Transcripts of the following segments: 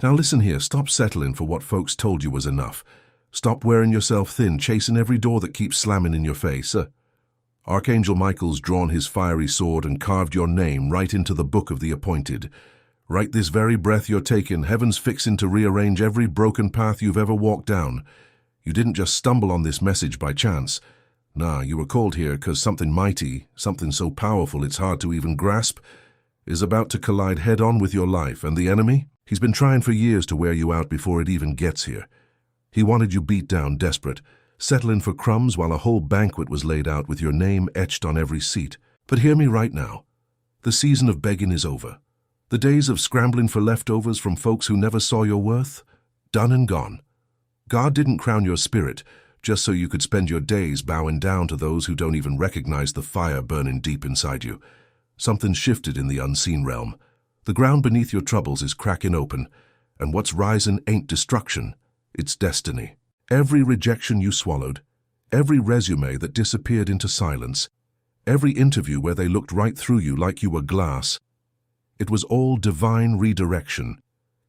Now listen here, stop settling for what folks told you was enough. Stop wearing yourself thin, chasing every door that keeps slamming in your face. Archangel Michael's drawn his fiery sword and carved your name right into the book of the appointed. Right this very breath you're taking, heaven's fixing to rearrange every broken path you've ever walked down. You didn't just stumble on this message by chance. Nah, you were called here because something mighty, something so powerful it's hard to even grasp, is about to collide head-on with your life. And the enemy? He's been trying for years to wear you out before it even gets here. He wanted you beat down, desperate, settling for crumbs while a whole banquet was laid out with your name etched on every seat. But hear me right now. The season of begging is over. The days of scrambling for leftovers from folks who never saw your worth? Done and gone. God didn't crown your spirit just so you could spend your days bowing down to those who don't even recognize the fire burning deep inside you. Something shifted in the unseen realm. The ground beneath your troubles is cracking open, and what's rising ain't destruction, it's destiny. Every rejection you swallowed, every resume that disappeared into silence, every interview where they looked right through you like you were glass, it was all divine redirection.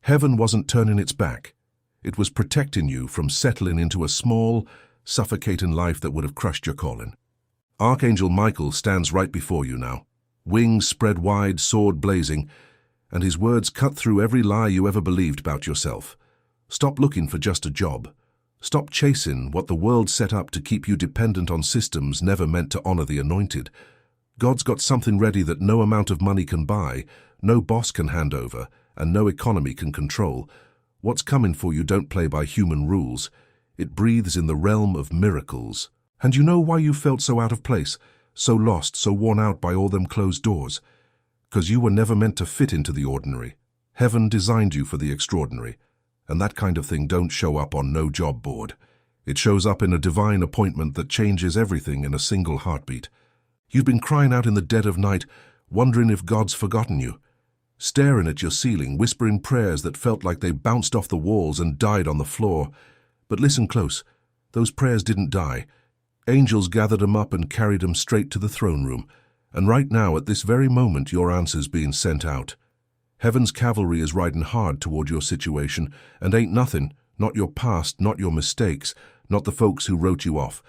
Heaven wasn't turning its back. It was protecting you from settling into a small, suffocating life that would have crushed your calling. Archangel Michael stands right before you now, wings spread wide, sword blazing, and his words cut through every lie you ever believed about yourself. Stop looking for just a job. Stop chasing what the world set up to keep you dependent on systems never meant to honor the anointed. God's got something ready that no amount of money can buy, no boss can hand over, and no economy can control. What's coming for you don't play by human rules. It breathes in the realm of miracles. And you know why you felt so out of place, so lost, so worn out by all them closed doors? 'Cause you were never meant to fit into the ordinary. Heaven designed you for the extraordinary. And that kind of thing don't show up on no job board. It shows up in a divine appointment that changes everything in a single heartbeat. You've been crying out in the dead of night, wondering if God's forgotten you. Staring at your ceiling, whispering prayers that felt like they bounced off the walls and died on the floor. But listen close, those prayers didn't die. Angels gathered them up and carried them straight to the throne room. And right now, at this very moment, your answer's being sent out. Heaven's cavalry is riding hard toward your situation, and ain't nothing, not your past, not your mistakes, not the folks who wrote you off,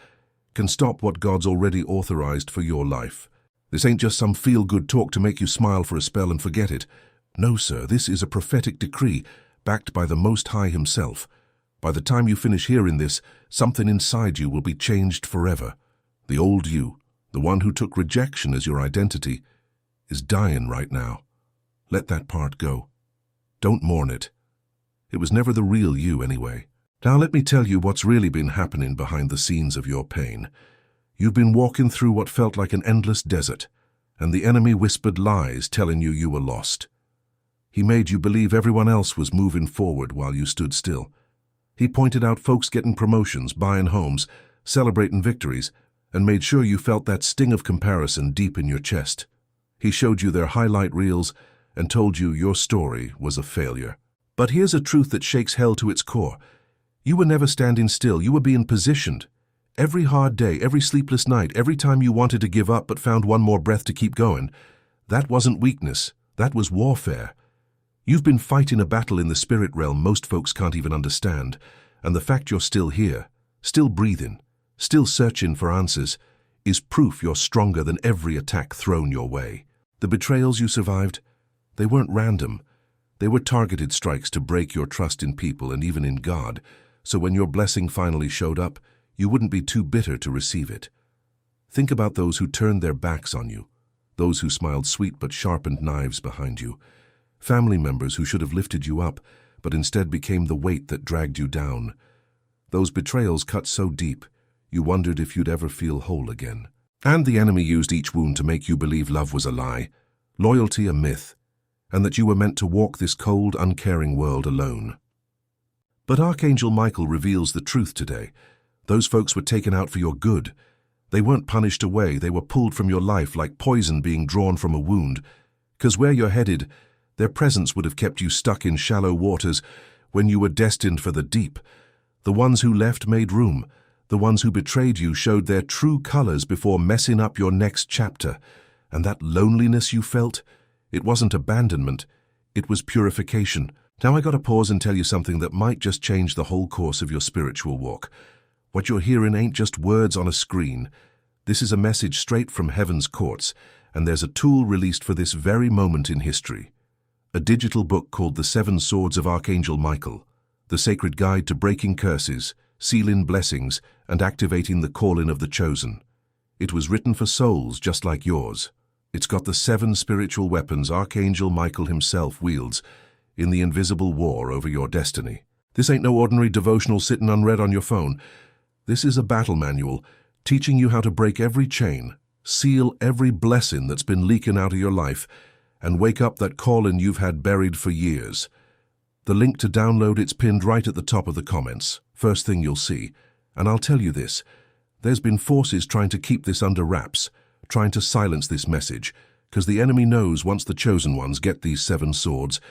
can stop what God's already authorized for your life. This ain't just some feel-good talk to make you smile for a spell and forget it. No, sir, this is a prophetic decree, backed by the Most High himself. By the time you finish hearing this, something inside you will be changed forever. The old you, the one who took rejection as your identity, is dying right now. Let that part go. Don't mourn it. It was never the real you anyway. Now let me tell you what's really been happening behind the scenes of your pain. You've been walking through what felt like an endless desert, and the enemy whispered lies telling you you were lost. He made you believe everyone else was moving forward while you stood still. He pointed out folks getting promotions, buying homes, celebrating victories, and made sure you felt that sting of comparison deep in your chest. He showed you their highlight reels and told you your story was a failure. But here's a truth that shakes hell to its core. You were never standing still, you were being positioned. Every hard day, every sleepless night, every time you wanted to give up but found one more breath to keep going, that wasn't weakness, that was warfare. You've been fighting a battle in the spirit realm most folks can't even understand, and the fact you're still here, still breathing, still searching for answers, is proof you're stronger than every attack thrown your way. The betrayals you survived, they weren't random. They were targeted strikes to break your trust in people and even in God, so when your blessing finally showed up, you wouldn't be too bitter to receive it. Think about those who turned their backs on you, those who smiled sweet but sharpened knives behind you, family members who should have lifted you up, but instead became the weight that dragged you down. Those betrayals cut so deep, you wondered if you'd ever feel whole again. And the enemy used each wound to make you believe love was a lie, loyalty a myth, and that you were meant to walk this cold, uncaring world alone. But Archangel Michael reveals the truth today. Those folks were taken out for your good. They weren't punished away, they were pulled from your life like poison being drawn from a wound. 'Cause where you're headed, their presence would have kept you stuck in shallow waters when you were destined for the deep. The ones who left made room. The ones who betrayed you showed their true colors before messing up your next chapter. And that loneliness you felt, it wasn't abandonment, it was purification. Now I gotta pause and tell you something that might just change the whole course of your spiritual walk. What you're hearing ain't just words on a screen. This is a message straight from heaven's courts, and there's a tool released for this very moment in history. A digital book called The 7 Swords of Archangel Michael, the sacred guide to breaking curses, sealing blessings, and activating the calling of the chosen. It was written for souls just like yours. It's got the 7 spiritual weapons Archangel Michael himself wields in the invisible war over your destiny. This ain't no ordinary devotional sitting unread on your phone. This is a battle manual teaching you how to break every chain, seal every blessing that's been leaking out of your life, and wake up that calling you've had buried for years. The link to download it's pinned right at the top of the comments, first thing you'll see. And I'll tell you this, there's been forces trying to keep this under wraps, trying to silence this message, because the enemy knows once the chosen ones get these 7 swords,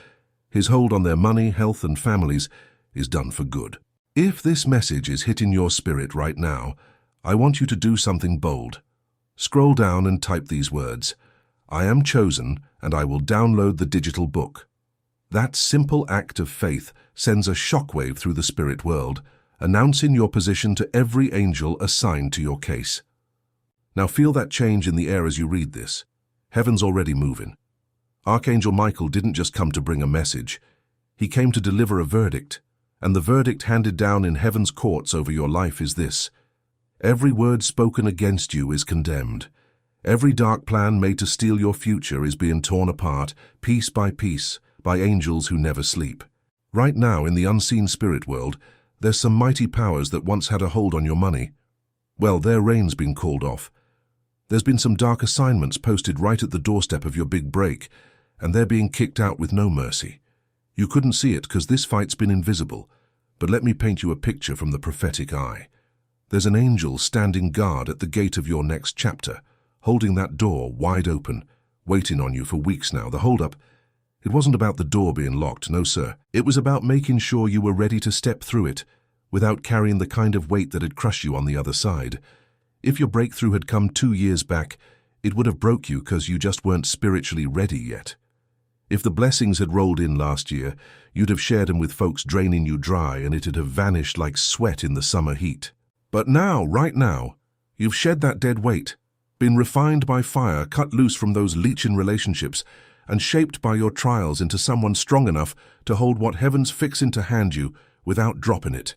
his hold on their money, health, and families is done for good. If this message is hitting your spirit right now, I want you to do something bold. Scroll down and type these words: I am chosen, and I will download the digital book. That simple act of faith sends a shockwave through the spirit world, announcing your position to every angel assigned to your case. Now feel that change in the air as you read this. Heaven's already moving. Archangel Michael didn't just come to bring a message. He came to deliver a verdict, and the verdict handed down in heaven's courts over your life is this: every word spoken against you is condemned. Every dark plan made to steal your future is being torn apart, piece by piece, by angels who never sleep. Right now, in the unseen spirit world, there's some mighty powers that once had a hold on your money. Well, their reign's been called off. There's been some dark assignments posted right at the doorstep of your big break, and they're being kicked out with no mercy. You couldn't see it because this fight's been invisible, but let me paint you a picture from the prophetic eye. There's an angel standing guard at the gate of your next chapter, holding that door wide open, waiting on you for weeks now. The holdup, it wasn't about the door being locked, no sir. It was about making sure you were ready to step through it without carrying the kind of weight that had crushed you on the other side. If your breakthrough had come 2 years back, it would have broke you because you just weren't spiritually ready yet. If the blessings had rolled in last year, you'd have shared them with folks draining you dry, and it'd have vanished like sweat in the summer heat. But now, right now, you've shed that dead weight, been refined by fire, cut loose from those leeching relationships, and shaped by your trials into someone strong enough to hold what heaven's fixing to hand you without dropping it.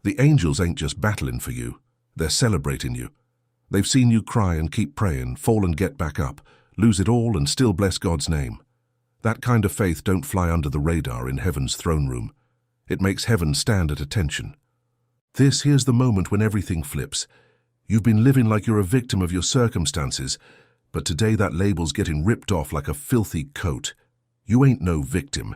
The angels ain't just battling for you, they're celebrating you. They've seen you cry and keep praying, fall and get back up, lose it all and still bless God's name. That kind of faith don't fly under the radar in heaven's throne room. It makes heaven stand at attention. Here's the moment when everything flips. You've been living like you're a victim of your circumstances, but today that label's getting ripped off like a filthy coat. You ain't no victim.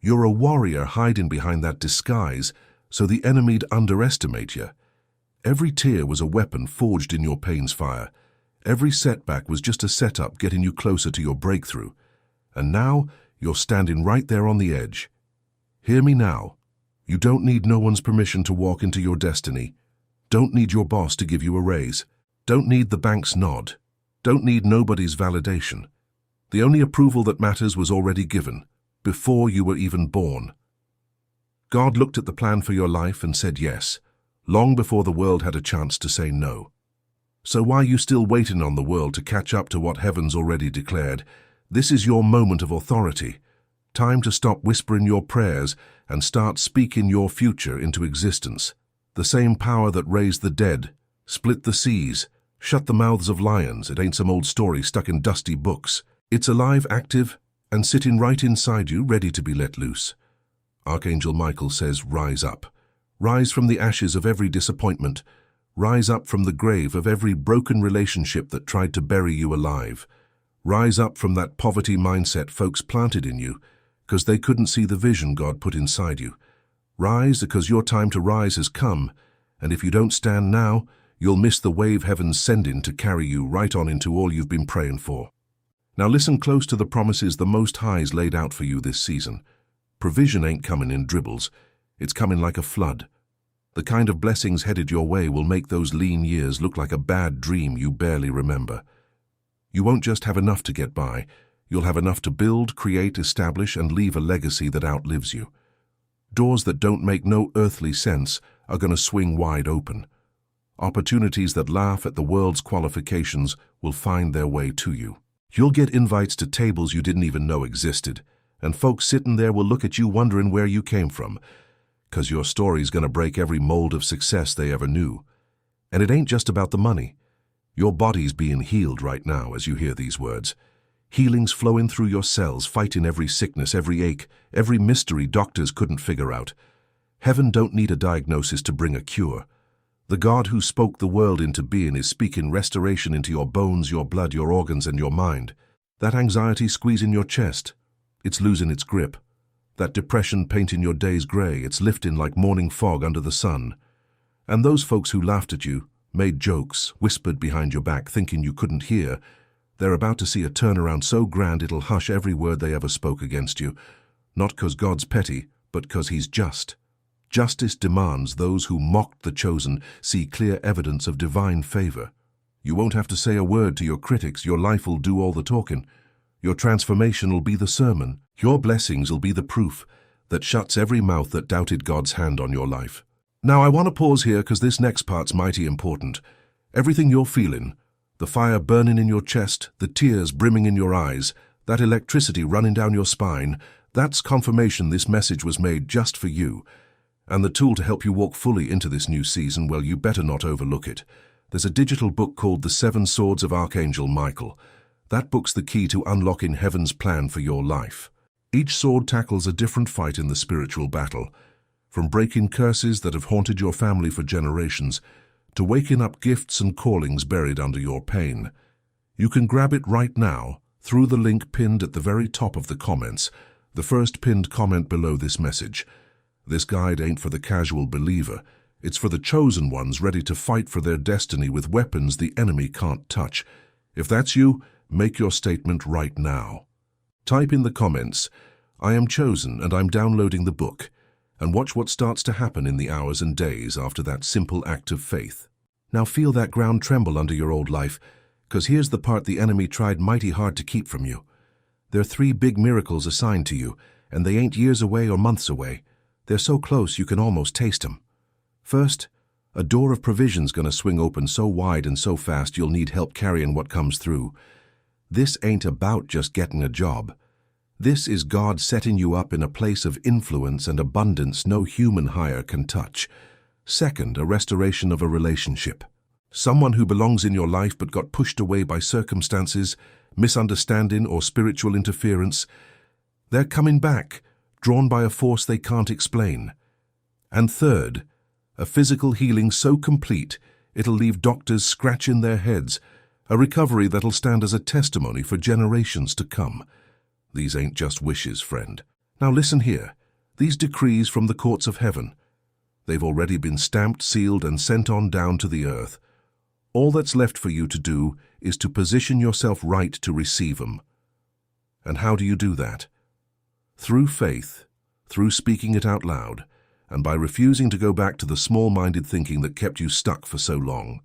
You're a warrior hiding behind that disguise so the enemy'd underestimate you. Every tear was a weapon forged in your pain's fire. Every setback was just a setup getting you closer to your breakthrough. And now you're standing right there on the edge. Hear me now. You don't need no one's permission to walk into your destiny. Don't need your boss to give you a raise. Don't need the bank's nod. Don't need nobody's validation. The only approval that matters was already given, before you were even born. God looked at the plan for your life and said yes, long before the world had a chance to say no. So why are you still waiting on the world to catch up to what heaven's already declared? This is your moment of authority. Time to stop whispering your prayers and start speaking your future into existence. The same power that raised the dead, split the seas, shut the mouths of lions, it ain't some old story stuck in dusty books. It's alive, active, and sitting right inside you, ready to be let loose. Archangel Michael says, rise up. Rise from the ashes of every disappointment. Rise up from the grave of every broken relationship that tried to bury you alive. Rise up from that poverty mindset folks planted in you, because they couldn't see the vision God put inside you. Rise because your time to rise has come, and if you don't stand now, you'll miss the wave heaven's sending to carry you right on into all you've been praying for. Now listen close to the promises the Most High's laid out for you this season. Provision ain't coming in dribbles, it's coming like a flood. The kind of blessings headed your way will make those lean years look like a bad dream you barely remember. You won't just have enough to get by, You'll have enough to build, create, establish, and leave a legacy that outlives you. Doors that don't make no earthly sense are going to swing wide open. Opportunities that laugh at the world's qualifications will find their way to you. You'll get invites to tables you didn't even know existed, and folks sitting there will look at you wondering where you came from, 'cause your story's going to break every mold of success they ever knew. And it ain't just about the money. Your body's being healed right now as you hear these words. Healing's flowing through your cells, fighting every sickness, every ache, every mystery doctors couldn't figure out. Heaven don't need a diagnosis to bring a cure. The God who spoke the world into being is speaking restoration into your bones, your blood, your organs, and your mind. That anxiety squeezing your chest, it's losing its grip. That depression painting your days gray, it's lifting like morning fog under the sun. And those folks who laughed at you, made jokes, whispered behind your back thinking you couldn't hear, they're about to see a turnaround so grand it'll hush every word they ever spoke against you. Not 'cause God's petty, but 'cause He's just. Justice demands those who mocked the chosen see clear evidence of divine favor. You won't have to say a word to your critics. Your life will do all the talking. Your transformation will be the sermon. Your blessings will be the proof that shuts every mouth that doubted God's hand on your life. Now I want to pause here because this next part's mighty important. Everything you're feeling, the fire burning in your chest, the tears brimming in your eyes, that electricity running down your spine, that's confirmation this message was made just for you. And the tool to help you walk fully into this new season, well, you better not overlook it. There's a digital book called The 7 Swords of Archangel Michael. That book's the key to unlocking heaven's plan for your life. Each sword tackles a different fight in the spiritual battle, from breaking curses that have haunted your family for generations to waking up gifts and callings buried under your pain. You can grab it right now through the link pinned at the very top of the comments, the first pinned comment below this message. This guide ain't for the casual believer. It's for the chosen ones ready to fight for their destiny with weapons the enemy can't touch. If that's you, make your statement right now. Type in the comments, "I am chosen and I'm downloading the book," and watch what starts to happen in the hours and days after that simple act of faith. Now feel that ground tremble under your old life, 'cause here's the part the enemy tried mighty hard to keep from you. There are 3 big miracles assigned to you, and they ain't years away or months away. They're so close you can almost taste them. First, a door of provision's gonna swing open so wide and so fast you'll need help carrying what comes through. This ain't about just getting a job. This is God setting you up in a place of influence and abundance no human hire can touch. Second, a restoration of a relationship. Someone who belongs in your life but got pushed away by circumstances, misunderstanding, or spiritual interference. They're coming back, drawn by a force they can't explain. And third, a physical healing so complete it'll leave doctors scratching their heads, a recovery that'll stand as a testimony for generations to come. These ain't just wishes, friend. Now listen here. These decrees from the courts of heaven, they've already been stamped, sealed, and sent on down to the earth. All that's left for you to do is to position yourself right to receive them. And how do you do that? Through faith, through speaking it out loud, and by refusing to go back to the small-minded thinking that kept you stuck for so long.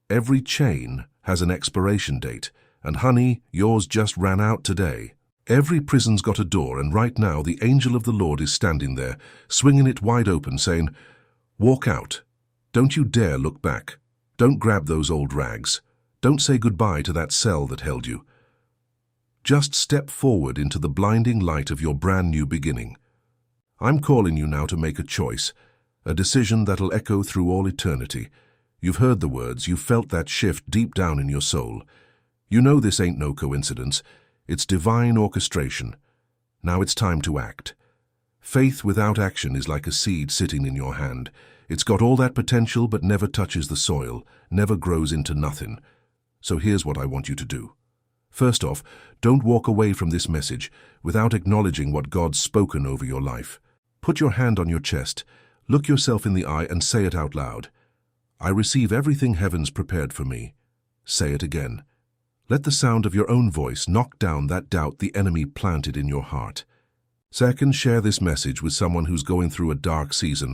Every chain has an expiration date, and honey, yours just ran out today. Every prison's got a door, and right now the angel of the Lord is standing there, swinging it wide open, saying, "Walk out. Don't you dare look back. Don't grab those old rags. Don't say goodbye to that cell that held you. Just step forward into the blinding light of your brand new beginning. I'm calling you now to make a choice, a decision that'll echo through all eternity. You've heard the words, you've felt that shift deep down in your soul. You know this ain't no coincidence. It's divine orchestration. Now it's time to act. Faith without action is like a seed sitting in your hand. It's got all that potential but never touches the soil, never grows into nothing. So here's what I want you to do. First off, don't walk away from this message without acknowledging what God's spoken over your life. Put your hand on your chest, look yourself in the eye and say it out loud. I receive everything heaven's prepared for me. Say it again. Let the sound of your own voice knock down that doubt the enemy planted in your heart. Second, share this message with someone who's going through a dark season